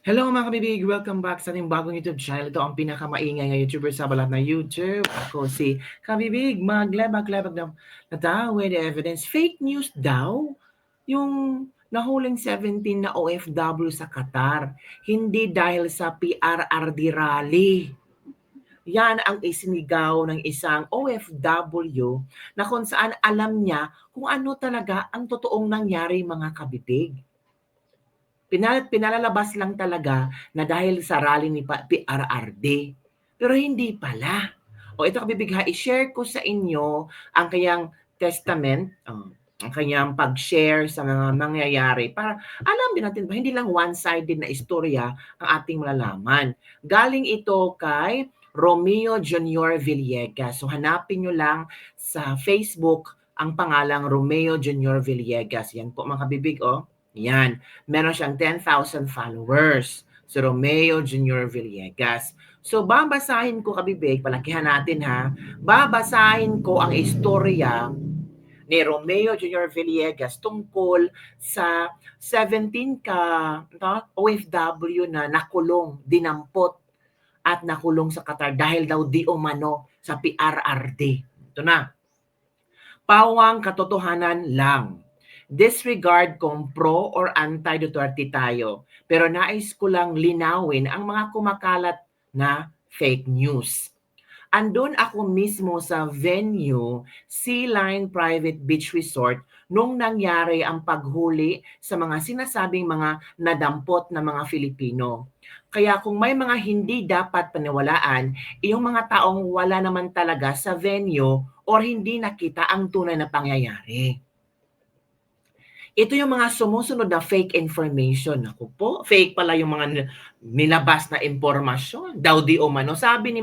Hello mga kabibig! Welcome back sa ating bagong YouTube channel. Ito ang pinakamaingay na YouTuber sa balat na YouTube. Ako si Kabibig, maglebak-lebak na tao with evidence. Fake news daw yung nahuling 17 na OFW sa Qatar. Hindi dahil sa PRRD rally. Yan ang isinigaw ng isang OFW na kung saan alam niya kung ano talaga ang totoong nangyari mga kabibig. Pinalalabas lang talaga na dahil sa rally ni PRRD. Pero hindi pala. O ito kabibigha, i-share ko sa inyo ang kanyang testament, ang kanyang pag-share sa mga nangyayari para alam din natin, hindi lang one-sided na istorya ang ating malalaman. Galing ito kay Romeo Junior Villegas. So hanapin nyo lang sa Facebook ang pangalang Romeo Junior Villegas. Yan po mga kabibig, Yan. Meron siyang 10,000 followers. Si Romeo Junior Villegas. So, babasahin ko kabibig, palakihan natin ha. Babasahin ko ang istorya ni Romeo Junior Villegas tungkol sa 17 OFW na nakulong, dinampot at nakulong sa Qatar dahil daw di umano sa PRRD. Ito na. Pawang katotohanan lang. Disregard kung pro or anti-Duterte tayo. Pero nais ko lang linawin ang mga kumakalat na fake news. Andun ako mismo sa venue, Sea Line Private Beach Resort, nung nangyari ang paghuli sa mga sinasabing mga nadampot na mga Filipino. Kaya kung may mga hindi dapat paniwalaan, yung mga taong wala naman talaga sa venue or hindi nakita ang tunay na pangyayari. Ito yung mga sumusunod na fake information. Ako po, fake pala yung mga nilabas na impormasyon. Daw di umano. Sabi ni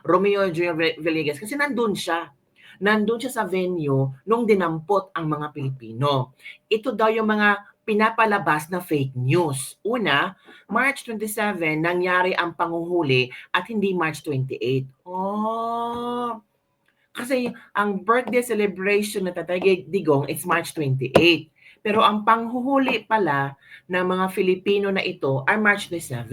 Romeo Junior Villegas kasi nandun siya. Nandun siya sa venue nung dinampot ang mga Pilipino. Ito daw yung mga pinapalabas na fake news. Una, March 27, nangyari ang panguhuli at hindi March 28. Kasi ang birthday celebration na Tatay Digong is March 28. Pero ang panghuhuli pala ng mga Filipino na ito ay March 27.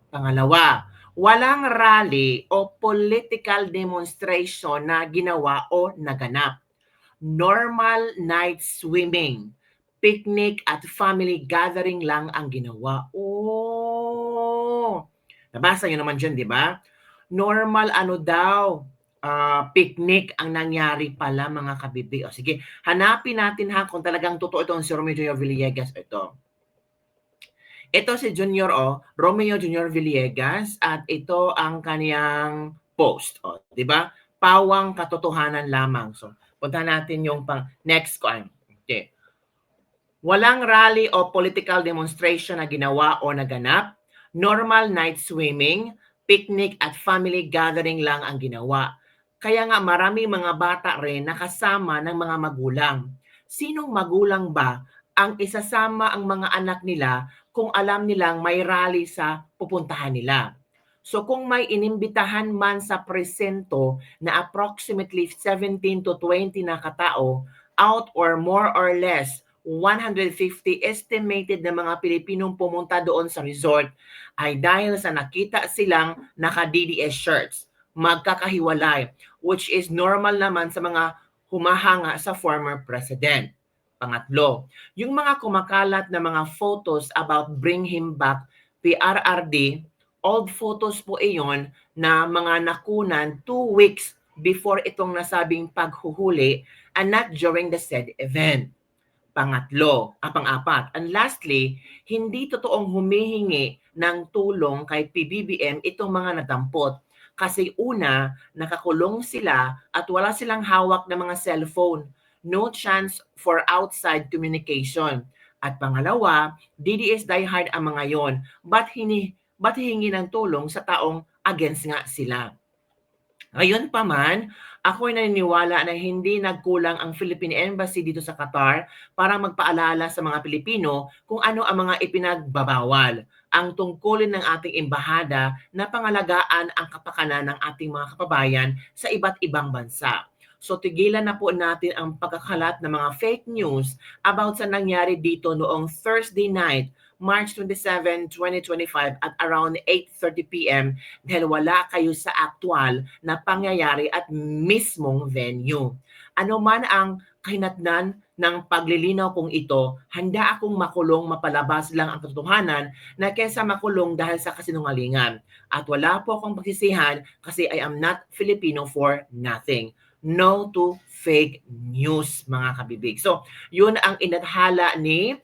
Pangalawa, walang rally o political demonstration na ginawa o naganap. Normal night swimming, picnic at family gathering lang ang ginawa. Nabasa nyo naman dyan, di ba? Normal picnic ang nangyari pala mga kabibig. Sige, hanapin natin kung talagang totoo itong si Romeo Junior Villegas. Ito si Romeo Junior Villegas at ito ang kaniyang post. Di ba? Pawang katotohanan lamang. So, punta natin yung next ko. Okay. Walang rally o political demonstration na ginawa o naganap. Normal night swimming, picnic at family gathering lang ang ginawa. Kaya nga maraming mga bata rin nakasama ng mga magulang. Sinong magulang ba ang isasama ang mga anak nila kung alam nilang may rally sa pupuntahan nila? So kung may inimbitahan man sa presento na approximately 17 to 20 na katao, out or more or less 150 estimated na mga Pilipinong pumunta doon sa resort ay dahil sa nakita silang naka-DDS shirts, magkakahiwalay, which is normal naman sa mga humahanga sa former president. Pangatlo, yung mga kumakalat na mga photos about bring him back PRRD, old photos po iyon na mga nakunan 2 weeks before itong nasabing paghuhuli and not during the said event. Pang-apat. And lastly, hindi totoong humihingi ng tulong kay PBBM itong mga nadampot. Kasi una, nakakulong sila at wala silang hawak ng mga cellphone. No chance for outside communication. At pangalawa, DDS diehard ang mga yon. Ba't hihingi ng tulong sa taong against nga sila? Ngayon pa man, ako ay naniniwala na hindi nagkulang ang Philippine Embassy dito sa Qatar para magpaalala sa mga Pilipino kung ano ang mga ipinagbabawal. Ang tungkulin ng ating embahada na pangalagaan ang kapakanan ng ating mga kababayan sa iba't ibang bansa. So tigilan na po natin ang pagkakalat ng mga fake news about sa nangyari dito noong Thursday night, March 27, 2025 at around 8:30 p.m. dahil wala kayo sa aktual na pangyayari at mismong venue. Ano man ang kahinatnan ng paglilinaw kong ito, handa akong makulong mapalabas lang ang katotohanan na kesa makulong dahil sa kasinungalingan. At wala po akong pagsisihan kasi I am not Filipino for nothing. No to fake news, mga kabibig. So, yun ang inadhala ni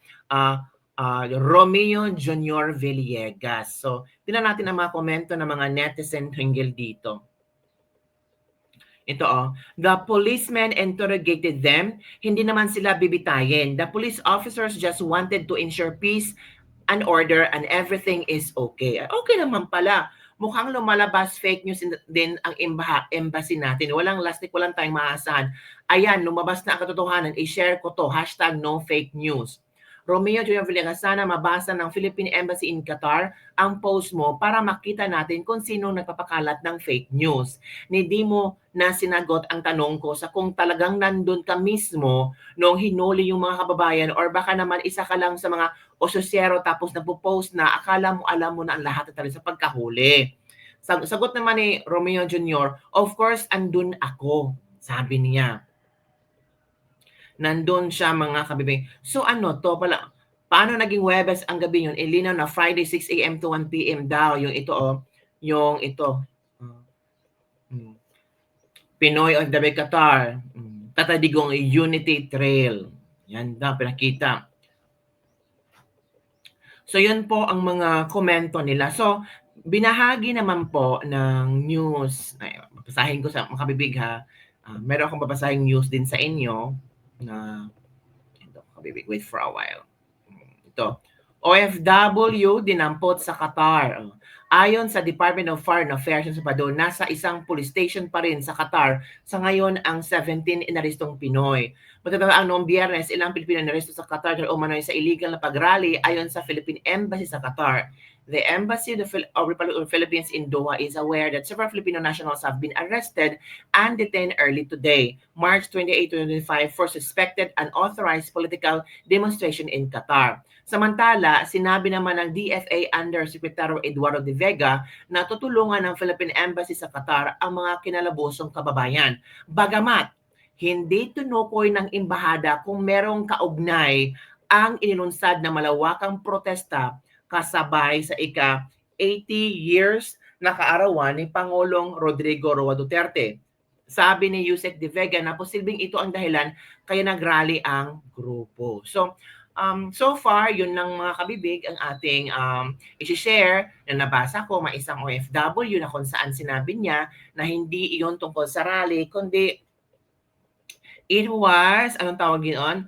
Romeo Junior Villegas. So, tingnan natin ang mga komento ng mga netizen hinggil dito. Ito the policemen interrogated them. Hindi naman sila bibitayin. The police officers just wanted to ensure peace and order and everything is okay. Okay naman pala. Mukhang lumalabas fake news din ang embassy natin. Walang lastik, walang tayong maasahan. Ayan, lumabas na ang katotohanan. I-share ko to. #no fake news. Romeo Junior Villegas, sana mabasa ng Philippine Embassy in Qatar ang post mo para makita natin kung sino nagpapakalat ng fake news. Hindi mo na sinagot ang tanong ko sa kung talagang nandun ka mismo nung hinuli yung mga kababayan or baka naman isa ka lang sa mga ososyero tapos nagpo-post na akala mo alam mo na ang lahat at sa pagkahuli. Sagot naman ni Romeo Jr., of course, andun ako, sabi niya. Nandun siya, mga kabibig. So ano to pala, paano naging Webes ang gabi yun? Ilinaw na Friday 6 a.m. to 1 p.m. daw. Yung ito yung ito. Pinoy of the Qatar. Tatadigong Unity Trail. Yan daw, pinakita. So yun po ang mga komento nila. So binahagi naman po ng news. Ay, babasahin ko sa mga kabibig ha. Meron akong babasahing news din sa inyo na ito, kabibig, wait for a while. Ito, OFW dinampot sa Qatar. Ayon sa Department of Foreign Affairs sa Pado, nasa isang police station pa rin sa Qatar sa ngayon ang 17 inarestong Pinoy. Matatawa ang noong Biyernes, ilang Pilipino inaresto sa Qatar dahil umano'y sa illegal na pag-rally ayon sa Philippine Embassy sa Qatar. The Embassy of the Republic of the Philippines in Doha is aware that several Filipino nationals have been arrested and detained early today, March 28, 2025, for suspected unauthorized political demonstration in Qatar. Samantala, sinabi naman ng DFA Undersecretary Eduardo De Vega na tutulungan ng Philippine Embassy sa Qatar ang mga kinalabusong kababayan. Bagamat, hindi tinukoy ng embahada kung merong kaugnay ang inilunsad na malawakang protesta kasabay sa ika-80 years na kaarawan ni Pangulong Rodrigo Roa Duterte. Sabi ni Yusek De Vega na posibleng ito ang dahilan kaya nagrally ang grupo. So far, yun lang mga kabibig ang ating i-share na nabasa ko, may isang OFW na kung saan sinabi niya na hindi iyon tungkol sa rally, kundi it was, anong tawag yun?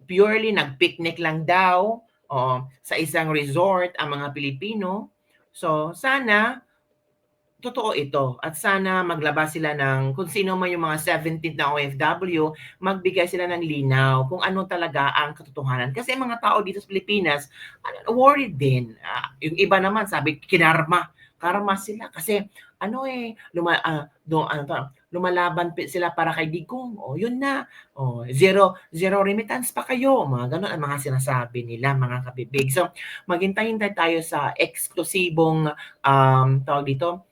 Purely nag-picnic lang daw sa isang resort ang mga Pilipino. So, sana totoo ito at sana maglabas sila ng kung sino man yung mga 17 na OFW, magbigay sila ng linaw kung ano talaga ang katotohanan. Kasi mga tao dito sa Pilipinas, worried din. Yung iba naman sabi, karma sila kasi lumalaban sila para kay Digong. Yun na. Zero remittance pa kayo. Mga ganun ang mga sinasabi nila, mga kabibig. So, maghintay-hintay tayo sa eksklusibong tawag dito,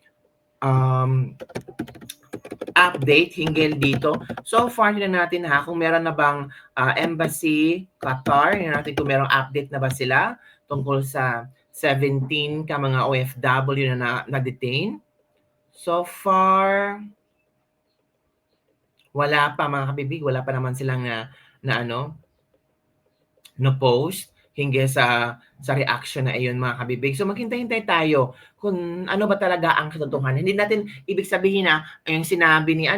update hinggil dito. So far, na natin kung meron na bang Embassy Qatar, natin kung merong update na ba sila tungkol sa 17 ka mga OFW na detain. So far, wala pa mga kabibig, wala pa naman silang na post hinggil sa reaction na iyon, mga kabibig. So maghintay-hintay tayo kung ano ba talaga ang katotohanan. Hindi natin ibig sabihin na yung sinabi ni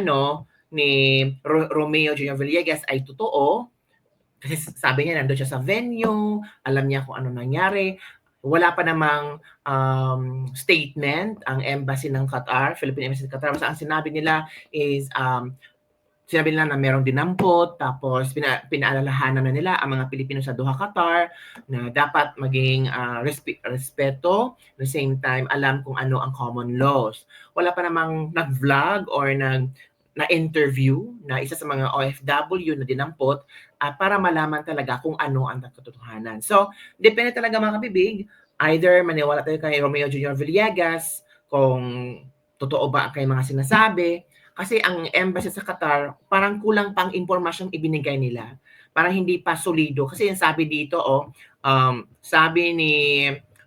Romeo Junior Villegas ay totoo. Kasi sabi niya nandoon siya sa venue, alam niya kung ano nangyari. Wala pa namang statement ang embassy ng Qatar, Philippine Embassy ng Qatar. Basta ang sinabi nila is sinabi nila na merong dinampot, tapos pinaalalahanan na nila ang mga Pilipino sa Doha, Qatar, na dapat maging respeto, at the same time alam kung ano ang common laws. Wala pa namang nag-vlog or na-interview na isa sa mga OFW na dinampot para malaman talaga kung ano ang katotohanan. So, depende talaga mga kabibig, either maniwala tayo kay Romeo Jr. Villegas, kung totoo ba ang kanyang mga sinasabi, kasi ang embassy sa Qatar, parang kulang pang impormasyong ibinigay nila. Parang hindi pa solido. Kasi yung sabi dito, sabi ni,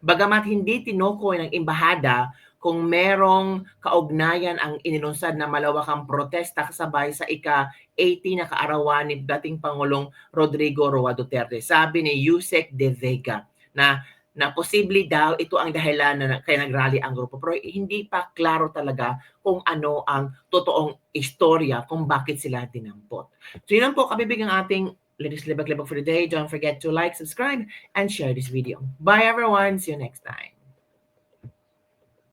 bagamat hindi tinukoy ng embahada kung merong kaugnayan ang inilunsad na malawakang protesta kasabay sa ika-80 na kaarawan ni dating Pangulong Rodrigo Roa Duterte. Sabi ni Yusek De Vega na posible daw ito ang dahilan na kaya nagrally ang grupo. Pero hindi pa klaro talaga kung ano ang totoong istorya kung bakit sila dinampot. So yun lang po, kabibig ang ating Ladies Libag-Libag for the day. Don't forget to like, subscribe, and share this video. Bye everyone! See you next time.